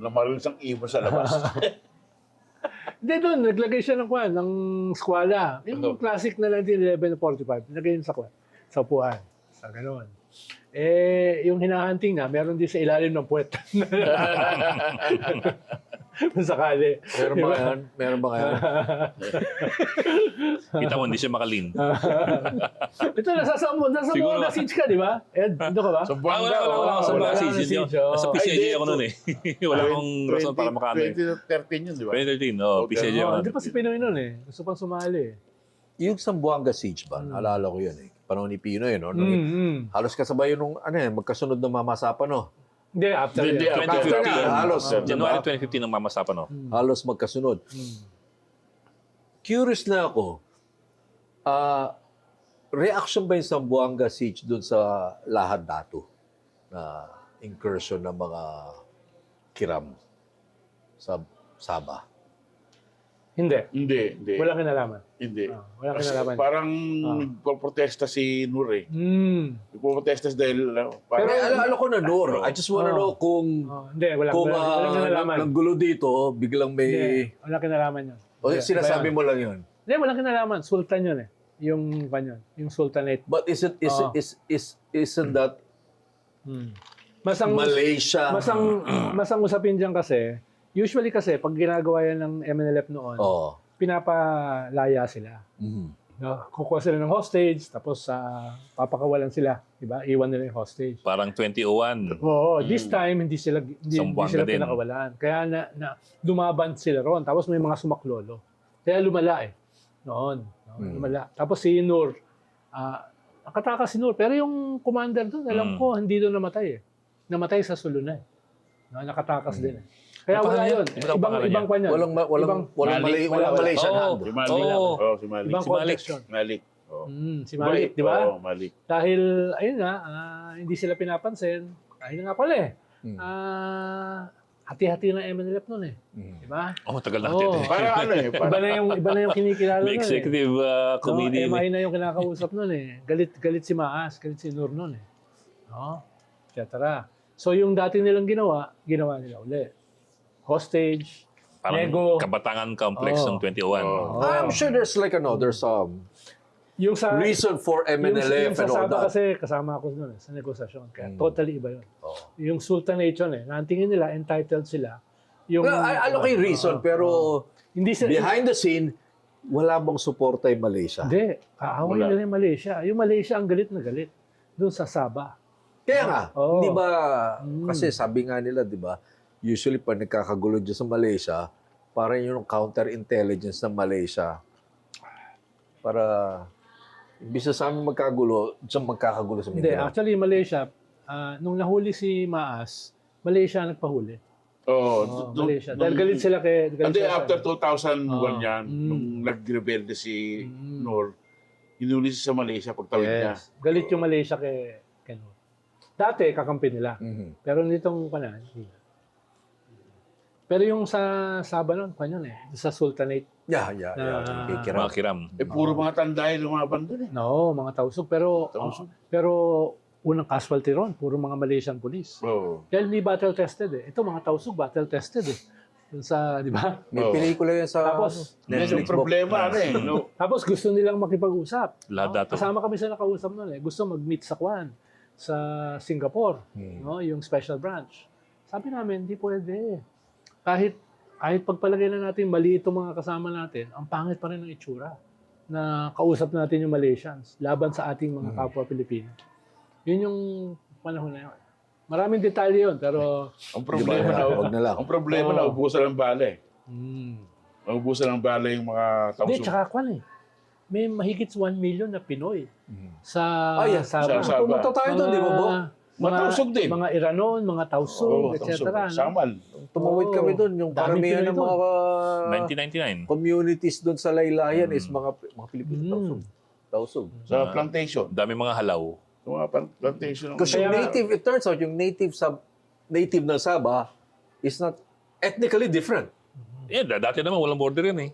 Namaril isang ibon sa labas. Hindi doon, naglagay siya ng kwan, ng skwala. Yung classic na 1911 na 45, nilagay yun sa kwan, sa upuan. Sa gano'n. Yung hinahanting na, meron din sa ilalim ng puwet. Kung sakali. Meron ba yan? Meron ba yan? Kita mo, hindi siya makalin. Ito, nasa Buanga Siege ka, di ba? Ed, dito ka ba? Sa Wala Buanga, ako sa wala mga na season yun. siege, oh. Nasa PCJ ako nun eh. Wala akong rason para makano eh. 2013 yun, di ba? 2013, PCJ ako nun. Hindi pa si Pinoy nun eh. Gusto pang sumali eh. Yung Zamboanga Siege ba? Naalala ko yun eh. Panahon ni Pinoy, no? Halos kasabay yun nung, magkasunod ng mamasa pa, no? Hindi, after Hindi, yun. 2015. Halos, January 2015 ang mamasapa, no? Halos magkasunod. Curious na ako, reaction ba yung Zamboanga Siege dun sa Lahad Datu na incursion ng mga kiram sa Sabah? Hindi. Hindi. Walang kinalaman. Hindi. Walang Kasi kinalaman. parang nagpo-protesta si Nur eh. Nagpo-protesta dahil Pero parang alam ko na, Nur. I just wanna know kung Hindi, walang kinalaman. naggulo dito, biglang may... Hindi, walang kinalaman yun. O sinasabi mo lang yun. Hindi, walang kinalaman. Sultan yun eh. Yung kanyon. Yung Sultanate. But isn't that Malaysia? Masang usapin dyan kasi, usually kasi, pag ginagawa yan ng MNLF noon, pinapalaya sila. No? Kukuha sila ng hostage, tapos papakawalan sila. Diba? Iwan nila yung hostage. Parang 2001. Oo, this time, hindi sila Zamboanga din. pinakawalan. Kaya dumaban sila ron. Tapos may mga sumaklolo. Kaya lumala eh. Noon. Lumala. Tapos si Nur, nakatakas si Nur. Pero yung commander doon, alam ko, hindi doon namatay eh. Namatay sa Sulunay. No, nakatakas din eh. Kaya wala yun. Ibang pa niyan. Walang Malaysian hand. si Malik. Si Malik. Ibang context yun. Malik. Si Malik, di ba? Oo, Malik. Dahil, ayun nga, hindi sila pinapansin. Ayun nga pala eh. Hati-hati ng MNLF nun eh. Di ba? Tagal na. Parang ano eh. Iba na yung kinikilala nun May eh. executive committee. MI na yung kinakausap nun eh. Galit si Maas, galit si Nur nun eh. No? Etc. So yung dati nilang ginawa nila ulit. Hostage, Parang nego. Kabatangan Complex ng 21. I'm sure there's Yung sa reason for MNLF yung sa and all Sabah that. kasi kasama ako nun sa negosasyon. Kaya totally iba yun. Yung Sultanate yun eh. Natingin nila, entitled sila. Yung, Alam ko yung reason, pero hindi sila, behind the scene, wala bang suporta yung Malaysia? hindi. Kaaway nila yung Malaysia. Yung Malaysia ang galit na galit. Doon sa Sabah. Kaya nga, Oo. hindi ba, kasi sabi nga nila, di ba, usually pag nagkakagulo dyan sa Malaysia, parang yung counter-intelligence ng Malaysia, para, imbis na sa amin magkagulo, dyan magkakagulo sa Hindi, Mindanao. actually Malaysia, nung nahuli si Maas, Malaysia ang nagpahuli. Malaysia. Dahil galit sila kay... Hindi, after 2001 yan, nung nag-rebelde si Nur, hinuli siya sa Malaysia pagtawid niya. Galit yung Malaysia kay Nur. Dati, kakampi nila. Pero nitong kanan, hindi na. Pero yung sa Sabah nun, kanyan eh. Sa Sultanate. Yeah. Kikiram. Mga kiram. Puro mga tanday lumaban doon eh. No, mga tausog. Pero unang casualty ron, puro mga Malaysian police. Oo. Dahil hindi battle tested eh. Ito mga tausug battle tested eh. Dun sa, di ba? May Oo. pelikula yan sa Tapos, Yung problema, no? Tapos gusto nilang makipag-usap. Lahat dato. Kasama kami sa nakausap noon eh. Gusto mag-meet sa Kwan, sa Singapore, no, yung special branch. Sabi namin, hindi pwede. Kahit pagpalagay na natin mali itong mga kasama natin, ang pangit pa rin ng itsura na kausap natin yung Malaysians laban sa ating mga kapwa Pilipino. Yun yung panahon na yun. Maraming detalye yun, pero Ang problema Wag na lang. ang problema na ubusan ng bala eh. hmm. Naubusan ng bala yung mga Hindi, tausog. tsaka Kwan eh. May mahigit 1 million na Pinoy sa Yes. Sabah. Sa Sabah. Pumunta tayo doon, di ba, Bo? Mga tausog din. Mga Iranon, mga tausog, etc. no? Samal. Tumawid Oo. kami doon. Yung Daming karamihan Pinoy ng mga 1999. communities doon sa Laylayan is mga Pilipino. Tausog. Sa plantation. Dami mga halaw. Yung mga plantation. Because yung native, it turns out, yung native ng Sabah is not ethnically different. Dati naman walang border yan eh.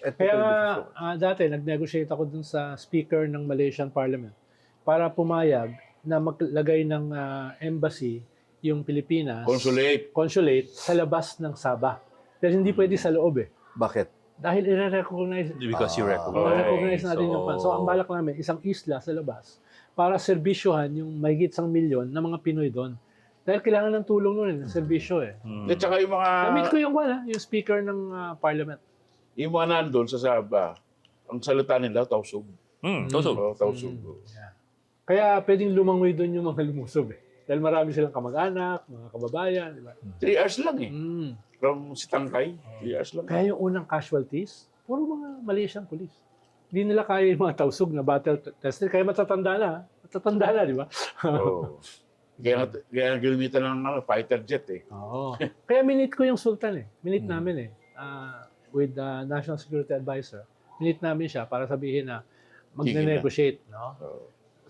Ethnically Kaya different. dati, nag-negotiate ako dun sa speaker ng Malaysian Parliament para pumayag na maglagay ng embassy yung Pilipinas, consulate sa labas ng Sabah. Pero hindi pwede sa loob eh. Bakit? Dahil i-recognize Because you recognize. recognize natin yung pan. So ang balak namin, isang isla sa labas para serbisyohan yung mahigit 1 milyon na mga Pinoy doon. Dahil kailangan ng tulong nun ng serbisyo eh. At saka yung mga... Namit ko yung yung speaker ng Parliament. Yung mga nandun sa Sabah, ang salita nila, tausog. Tusog. Oo, tausog. Kaya pwedeng lumangoy doon yung mga lumusob eh. Dahil marami silang kamag-anak, mga kababayan, di ba? 3 hours lang eh. Mm. From Sitangkay, 3 hours lang. Kaya yung unang casualties, puro mga Malaysian police. Hindi nila kaya yung mga tausog na battle tested. Kaya matatanda na. Matatanda na, di ba? Oo. Kaya ginamitan ng fighter jet eh. Oo. Kaya minute ko yung Sultan eh. Minute namin eh. With the National Security Advisor. Minute namin siya para sabihin na magne-negotiate. No?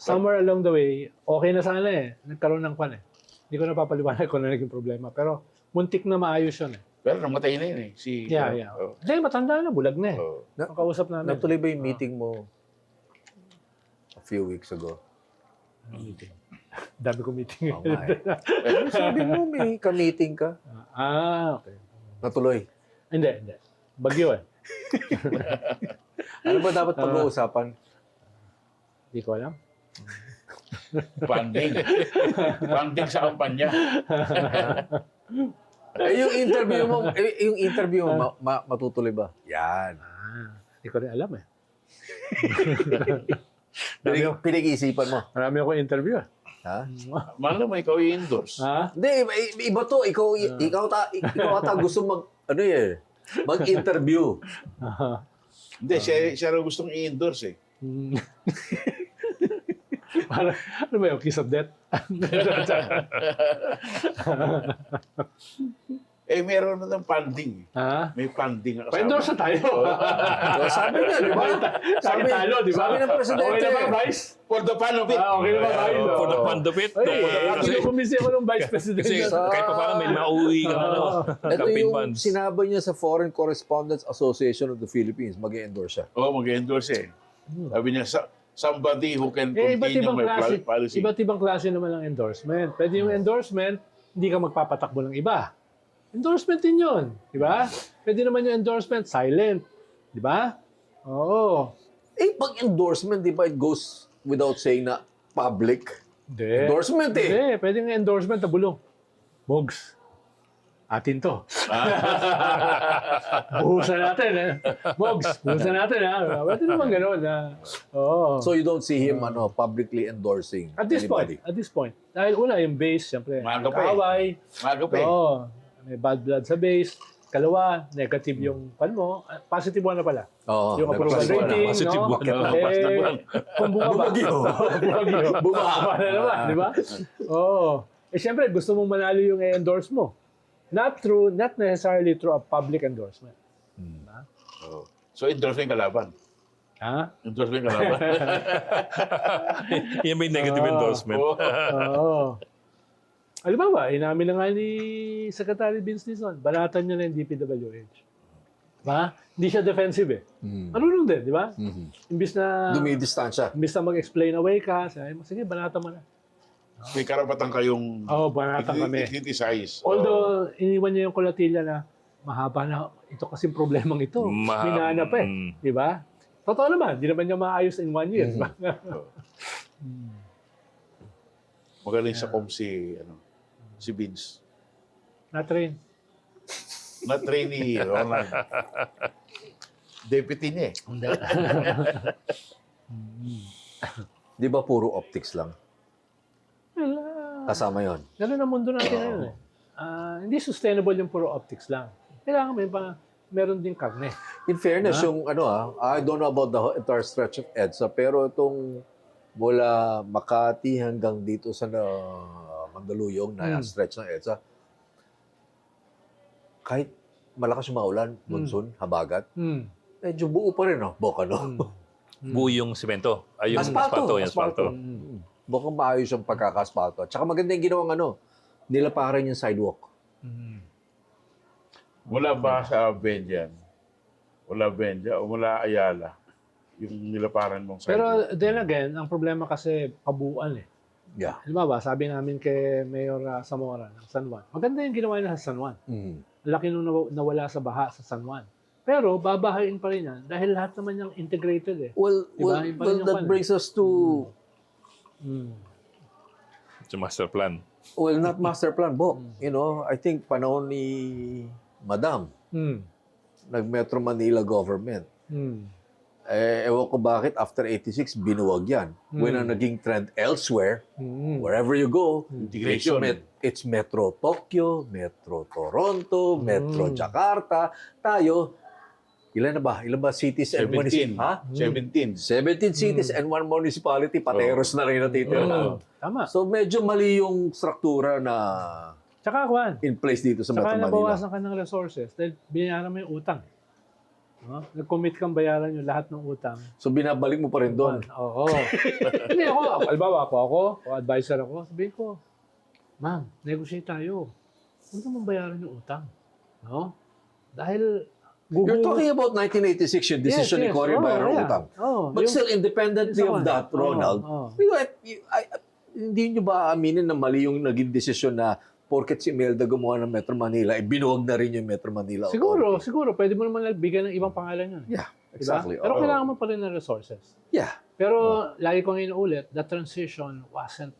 Somewhere along the way, okay na sana eh. Nagkaroon ng kwan eh. Hindi ko napapaliwanag kung ano naging problema. Pero muntik na maayos yun eh. Pero namatay na yun eh. Yeah. Oo. Hindi, matanda na. Bulag na eh. Oo. Ang kausap namin. Natuloy ba yung meeting mo a few weeks ago? Dami ko meeting. Oh, sabi mo, may ka-meeting ka. Okay. Natuloy. Hindi. Bagyo eh. Ano ba dapat pag-uusapan? Hindi ko alam. Funding. Funding sa kampanya. Yung interview mo, matutuloy ba? Yan. Hindi ko rin alam eh. Pinag-iisipan mo. Marami ako interview eh. Ha? Malam mo, ikaw i-endorse. Ha? Hindi, iba to. Ikaw ata gusto mag-interview. Hindi, siya raw gustong i-endorse eh. Parang, ano ba yung kiss of death? Meron na ng funding. Ha? May funding. Pa-endorse na tayo. Sabi niya, di ba? Sabi talo, di ba? Sabi ng presidente. Okay na ba, Vice? For the fun of it. Okay na ba, Vice? For the fun of it. Kinukumbisi ako ng Vice President. Kasi kahit pa paano may mauwi ka na Ito campaign yung funds. sinabi niya sa Foreign Correspondents Association of the Philippines. Mag-endorse siya. Oo, mag-endorse eh. Sabi niya, somebody who can Iba't continue ibang my klase. policy. Iba't ibang klase naman ng endorsement. Pwede yung endorsement, hindi ka magpapatakbo ng iba. Endorsement din yun. Di ba? Pwede naman yung endorsement, silent. Di ba? Oo. Pag endorsement, di ba, it goes without saying na public? Hindi. Endorsement eh. Hindi. Pwede nga endorsement na bulong. Mogs. Atin to. Buhusan natin. Mogs, buhusan natin. Pwede naman gano'n. Oo. So you don't see him publicly endorsing At this anybody? point. Dahil una, yung base, siyempre, Maaga pa eh. kaaway. Maaga pa eh. Oo. May bad blood sa base. Kalawa, negative yung pan mo. Positive one na pala. Oo. Yung approval nag-plus one rating, na. Positive no? one na. Kung bumaba. Bumaba na naman, di ba? Oo. Siyempre, gusto mong manalo yung endorse mo. Not necessarily through a public endorsement. Oo. So, endorse yung kalaban. Ha? Endorse yung kalaban. Yan may negative endorsement. Oo. Alam mo ba, inamin na nga ni Secretary Vince Dizon, banatan niya na yung DPWH. Ba? Hindi siya defensive eh. Marunong din, di ba? Imbis na Dumidistansya. mag-explain away ka, sabi mo, sige, banatan mo na. May karapatan kayong banatan kami. criticize. Although, iniwan niya yung kulatilla na mahaba na ito kasing problemang ito. Minana pa eh. Di ba? Totoo naman, di naman niya maayos in 1 year. Di ba? Magaling sa si Vince. Na-train. Na trainee, Ronald. Deputy niya eh. Di ba puro optics lang? Kasama yon. Ganun ang mundo natin ngayon eh. Hindi sustainable yung puro optics lang. Kailangan meron din karne. In fairness, yung I don't know about the entire stretch of EDSA, pero itong mula Makati hanggang dito sa Mandaluyong na stretch ng EDSA, kahit malakas yung maulan, monsoon, habagat, medyo buo pa rin, Boka, Buo yung semento. Ay, yung asfalto. Bukang maayos yung pagkakaspalto. Tsaka maganda yung ginawang nilaparan yung sidewalk. Mula ba sa Benjan? Mula Benja o mula Ayala? Yung nilaparan mong side. Pero then again, ang problema kasi kabuuan eh. Yeah. Halimbawa, sabi namin kay Mayor Zamora ng San Juan, maganda yung ginawa niya sa San Juan. Laki nung nawala sa baha sa San Juan. Pero babahain pa rin yan dahil lahat naman yung integrated eh. Well, Diba? Iba rin yung that brings us to It's a master plan. well, not master plan, Bo. I think panahon ni Madam, nag-Metro Manila government. Ewan ko bakit after 86, binuwag yan. When ang naging trend elsewhere, wherever you go, Integration. it's Metro Tokyo, Metro Toronto, Metro Jakarta. Tayo, ilan ba? Ilan ba cities and 17. municipalities? Ha? 17 17. cities and 1 municipality, pateros na rin natitira. Tama. So medyo mali yung struktura na Tsaka Juan, in place dito sa tsaka Metro Manila. nabawasan ka ng resources dahil binayaran mo yung utang. Nag-commit kang bayaran yung lahat ng utang. So binabalik mo pa rin doon. Oo. Hindi ako, albawa ako, advisor ako, sabihin ko, ma'am, negotiate tayo. Huwag naman bayaran yung utang. No? Dahil You're talking about 1986, yung decision ni Cory Bayron utang. But still, independently of that, Ronald, hindi nyo ba aminin na mali yung naging desisyon na porket si Imelda gumawa ng Metro Manila, binuwag na rin yung Metro Manila. Siguro. Pwede mo naman bigyan ng ibang pangalan yun. Yeah, exactly. Diba? Pero kailangan mo pa rin ng resources. Yeah. Pero lagi kong inuulit, the transition wasn't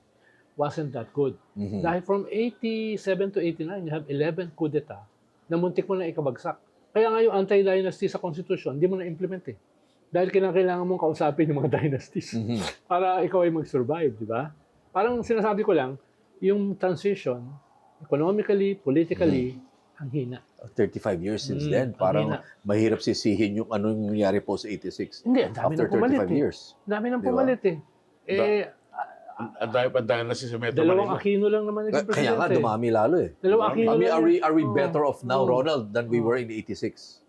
that good. Dahil from 87 to 89, you have 11 coup d'etat na muntik mo na ikabagsak. Kaya nga yung anti-dynasty sa Constitution, hindi mo na-implement eh. Dahil kailangan mong kausapin yung mga dynasties para ikaw ay mag-survive, di ba? Parang sinasabi ko lang, yung transition, economically, politically, ang hina. 35 years since then. Parang mahirap sisihin yung anong nangyari po sa 86. Hindi, ang dami After nang pumalit 35 years. Ang dami nang Di ba? pumalit eh. Ang dami pa na si Metro Dalawang Manila. Aquino lang naman naging Kaya nga, presidente. dumami lalo eh. Dalawang Aquino I mean, lang. are we better off now, Ronald, than we were in 86?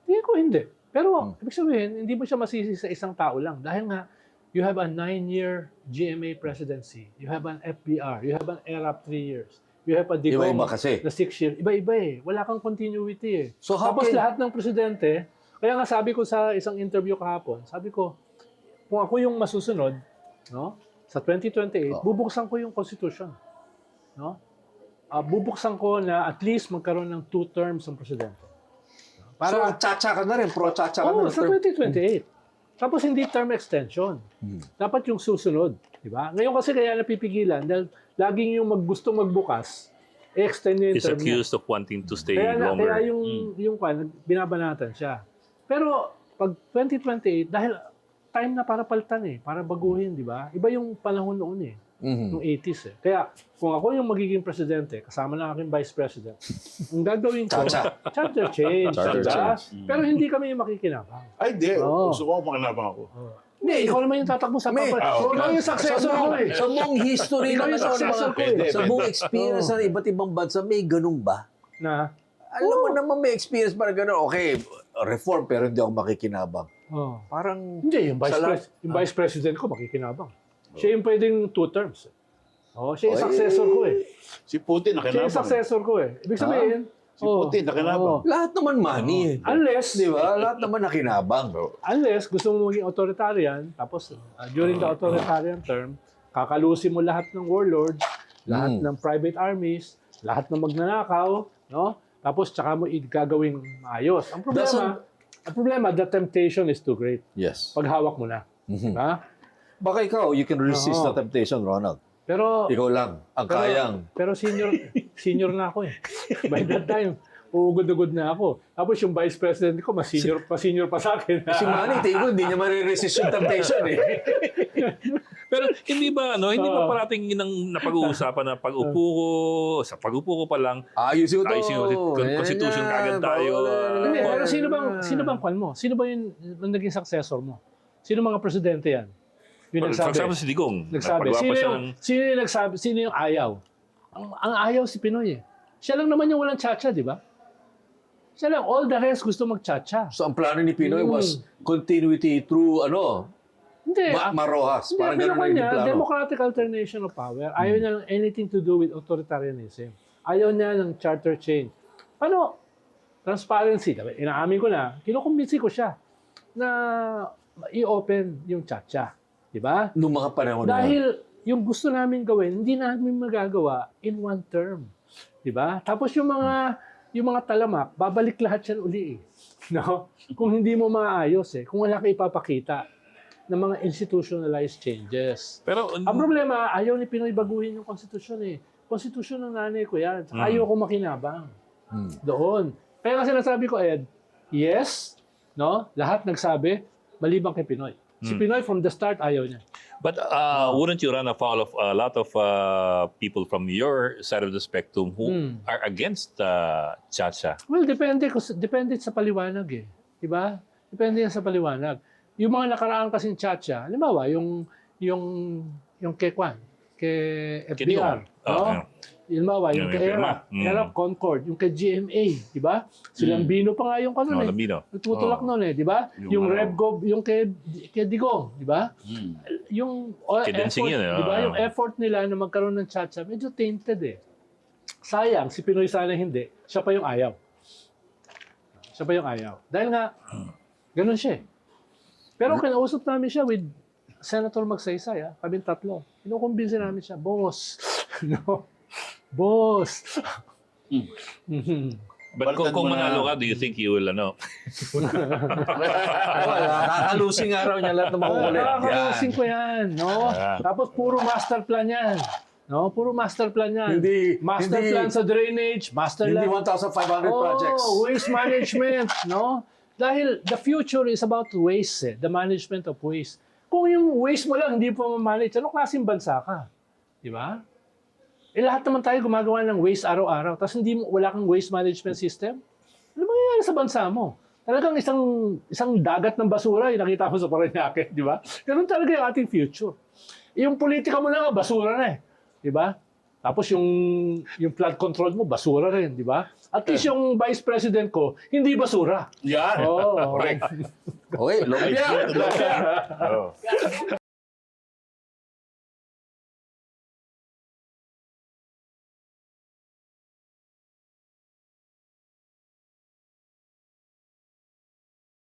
Tingin ko hindi. Pero, ibig sabihin, hindi mo siya masisi sa isang tao lang. Dahil nga, you have a 9-year GMA presidency. You have an FBR. You have an ERAP 3 years. You have a DICOM Iba-iba kasi. na 6 years. Iba-iba eh. Wala kang continuity eh. So how Tapos can- lahat ng presidente, kaya nga sabi ko sa isang interview kahapon, sabi ko, kung ako yung masusunod, no, sa 2028, bubuksan ko yung constitution. No? Bubuksan ko na at least magkaroon ng 2 terms ang presidente. So, tsa-tsa ka na rin. Pro-tsa-tsa ka na rin. Sa 2028. Tapos hindi term extension. Dapat yung susunod. Diba? Ngayon kasi kaya napipigilan dahil laging yung gustong magbukas, extend niya yung He's term niya. accused of wanting to stay Kaya longer. yung binabanatan siya. Pero pag 2028, dahil time na para palitan eh, para baguhin, di ba? Iba yung panahon noon eh. Noong 80s eh. Kaya kung ako yung magiging presidente, kasama ng aking vice president, ang gagawin ko, charter change. Charter diba? change. Pero hindi kami yung makikinabang. Ay, di. Oo. Gusto ko makinabang ako. Hindi, ikaw naman yung tatakbo sa May- papa. So, ikaw yung successor ko eh. Sa buong history Ikaw ng yung successor ko eh. sa buong experience ng iba't ibang bansa, may ganun ba? Na, Alam mo naman may experience para ganun. Okay, reform pero hindi ako makikinabang. Parang Hindi, yung vice president ko makikinabang. Siya yung pwedeng 2 terms. Siya yung successor ko eh. Si Putin Siya yung nakinabang. successor ko eh. Ibig sabihin, Si Putin nakinabang. lahat naman money. unless, Di ba? Lahat naman nakinabang. gusto mo maging authoritarian, tapos during the authoritarian term, Kakalusin mo lahat ng warlords, lahat ng private armies, lahat ng magnanakaw, no? Tapos tsaka mo gagawing maayos. Ang problema, the temptation is too great. Yes. Pag hawak mo na. Diba? Baka ikaw, you can resist Oo. the temptation, Ronald. Pero Ikaw lang, ang kayang. Pero senior na ako eh. By that time, uugod-ugod na ako. Tapos yung vice president ko, mas senior pa sa akin. Si Manny, tingin ko, hindi niya mariresist yung temptation eh. Pero hindi ba parating yun ang napag-uusapan na sa pag-upo ko pa lang, Ayusin ko to. ayusin ko, constitution kagad tayo. Hindi, pero sino bang kwan mo? Sino ba yung naging successor mo? Sino mga presidente yan? Yung For nagsabi. example, si Digong. Nagsabi. Nagpagawa pa siya ng... Sino yung nagsabi? Sino yung ayaw? Ang ayaw si Pinoy eh. Siya lang naman yung walang tsa-tsa, di ba? Siya lang. All the rest gusto mag-tsa-tsa. So ang plano ni Pinoy was continuity through Hindi. Marojas. Hindi, Parang ang ganun na niya, yung plano. democratic alternation of power. Ayaw niya ng anything to do with authoritarianism. Ayaw niya ng charter change. Paano? Transparency. Inaamin ko na, kinukumbinsi ko siya na i-open yung tsa-tsa. Di ba? Noong mga panahon na. Dahil yung gusto namin gawin, hindi namin magagawa in one term. 'Di ba? Tapos yung mga talamak, babalik lahat yan uli eh. No? Kung hindi mo maayos eh, kung wala ka ipapakita ng mga institutionalized changes. Pero, Ang problema, ayaw ni Pinoy baguhin yung konstitusyon eh. Konstitusyon ng nanay ko yan. Saka ayaw ko makinabang. Doon. Kaya nga sinasabi ko, Ed, yes, no? Lahat nagsabi, maliban kay Pinoy. Si Pinoy from the start, ayaw niya. but wouldn't you run afoul of a lot of people from your side of the spectrum who are against Chacha? Well, depende sa paliwanag eh. Diba? Depende yan sa paliwanag. Yung mga nakaraan kasing tsa-tsa, halimbawa, yung kay Kwan, kay FBR, no? Halimbawa, yung kay ERA Concord, yung kay GMA, di ba? Silang Bino pa nga yung kanon eh. Lambino. Nagtutulak nun eh, di ba? Yung RevGov, yung kay Digong, di ba? Yung Kay Densing effort, yun eh. di ba? Yung effort nila na magkaroon ng tsa-tsa, medyo tainted eh. Sayang, si Pinoy sana hindi. Siya pa yung ayaw. Siya pa yung ayaw. Dahil nga, ganun siya eh. Pero kinausap namin siya with Senator Magsaysay, kaming tatlo. Kinukumbinsi namin siya, boss. No? Boss. But Balikan kung mo na- manalo ka, do you think you will, Wala, kakalusing araw niya lahat ng makukulit. Nakakarosin ko yan, no? Tapos puro master plan yan. No? Puro master plan yan. Master plan sa drainage, master Hindi plan. 1,500 projects. Waste management, no? Dahil the future is about waste, the management of waste. Kung yung waste mo lang, hindi pa ma-manage, anong klaseng bansa ka? Di ba? Lahat naman tayo gumagawa ng waste araw-araw, tapos wala kang waste management system. Ano mangyayari sa bansa mo? Talagang isang dagat ng basura yung nakita mo sa Parañaque, di ba? Ganun talaga yung ating future. Yung politika mo na nga, basura na eh. Di ba? Tapos yung flood control mo, basura rin, di ba? At least yung vice president ko, hindi basura. Yan. Oh, Okay, lumpiang. Oh.